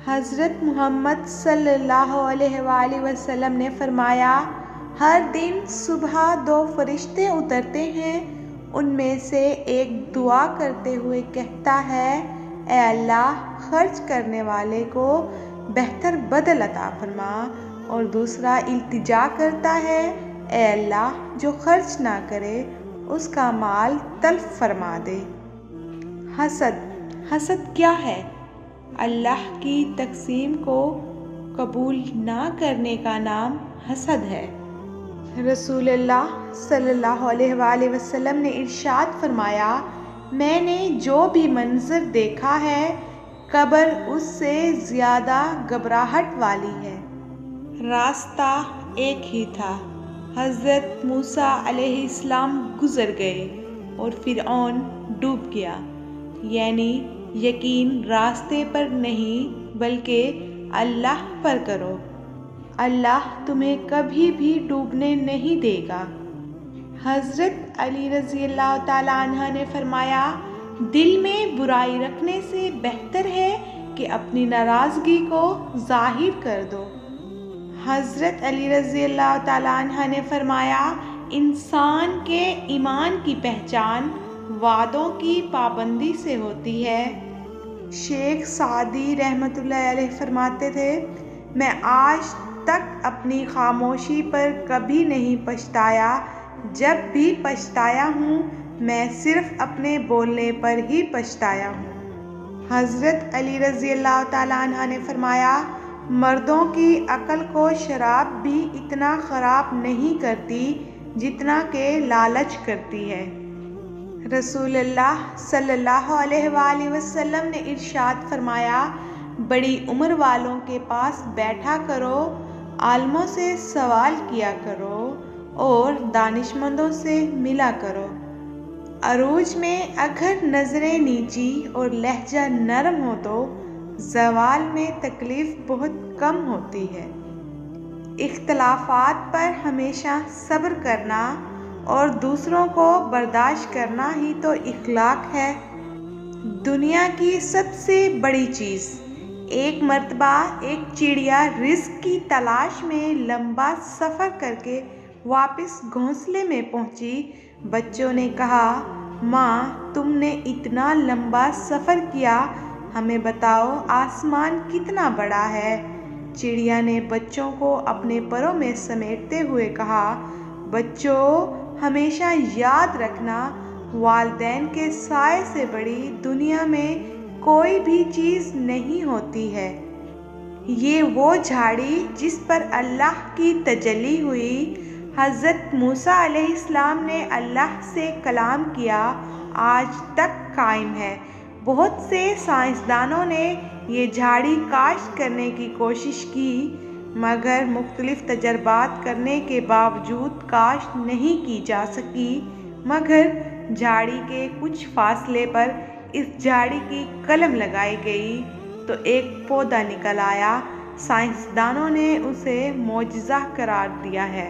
حضرت محمد صلی اللہ علیہ وآلہ وسلم نے فرمایا، ہر دن صبح 2 فرشتے اترتے ہیں، ان میں سے ایک دعا کرتے ہوئے کہتا ہے، اے اللہ خرچ کرنے والے کو بہتر بدل عطا فرما، اور دوسرا التجا کرتا ہے، اے اللہ جو خرچ نہ کرے اس کا مال تلف فرما دے۔ حسد کیا ہے؟ اللہ کی تقسیم کو قبول نہ کرنے کا نام حسد ہے۔ رسول اللہ صلی اللہ علیہ وآلہ وسلم نے ارشاد فرمایا، میں نے جو بھی منظر دیکھا ہے قبر اس سے زیادہ گھبراہٹ والی ہے۔ راستہ ایک ہی تھا، حضرت موسیٰ علیہ السلام گزر گئے اور فرعون ڈوب گیا، یعنی یقین راستے پر نہیں بلکہ اللہ پر کرو، اللہ تمہیں کبھی بھی ڈوبنے نہیں دے گا۔ حضرت علی رضی اللہ تعالیٰ عنہ نے فرمایا، دل میں برائی رکھنے سے بہتر ہے کہ اپنی ناراضگی کو ظاہر کر دو۔ حضرت علی رضی اللہ تعالیٰ عنہ نے فرمایا، انسان کے ایمان کی پہچان وعدوں کی پابندی سے ہوتی ہے۔ شیخ سعدی رحمۃ اللہ علیہ فرماتے تھے، میں آج تک اپنی خاموشی پر کبھی نہیں پچھتایا، جب بھی پچھتایا ہوں میں صرف اپنے بولنے پر ہی پچھتایا ہوں۔ حضرت علی رضی اللہ تعالیٰ عنہ نے فرمایا، مردوں کی عقل کو شراب بھی اتنا خراب نہیں کرتی جتنا کہ لالچ کرتی ہے۔ رسول اللہ صلی اللہ علیہ وآلہ وسلم نے ارشاد فرمایا، بڑی عمر والوں کے پاس بیٹھا کرو، عالموں سے سوال کیا کرو اور دانشمندوں سے ملا کرو۔ عروج میں اگر نظریں نیچی اور لہجہ نرم ہو تو زوال میں تکلیف بہت کم ہوتی ہے۔ اختلافات پر ہمیشہ صبر کرنا اور دوسروں کو برداشت کرنا ہی تو اخلاق ہے۔ دنیا کی سب سے بڑی چیز، ایک مرتبہ ایک چڑیا رزق کی تلاش میں لمبا سفر کر کے واپس گھونسلے میں پہنچی۔ بچوں نے کہا، ماں تم نے اتنا لمبا سفر کیا، ہمیں بتاؤ آسمان کتنا بڑا ہے؟ چڑیا نے بچوں کو اپنے پروں میں سمیٹتے ہوئے کہا، بچوں ہمیشہ یاد رکھنا، والدین کے سائے سے بڑی دنیا میں کوئی بھی چیز نہیں ہوتی ہے۔ یہ وہ جھاڑی جس پر اللہ کی تجلی ہوئی، حضرت موسیٰ علیہ السلام نے اللہ سے کلام کیا، آج تک قائم ہے۔ بہت سے سائنسدانوں نے یہ جھاڑی کاشت کرنے کی کوشش کی مگر مختلف تجربات کرنے کے باوجود کاشت نہیں کی جا سکی، مگر جھاڑی کے کچھ فاصلے پر اس جھاڑی کی کلم لگائی گئی تو ایک پودا نکل آیا۔ سائنسدانوں نے اسے معجزہ قرار دیا ہے۔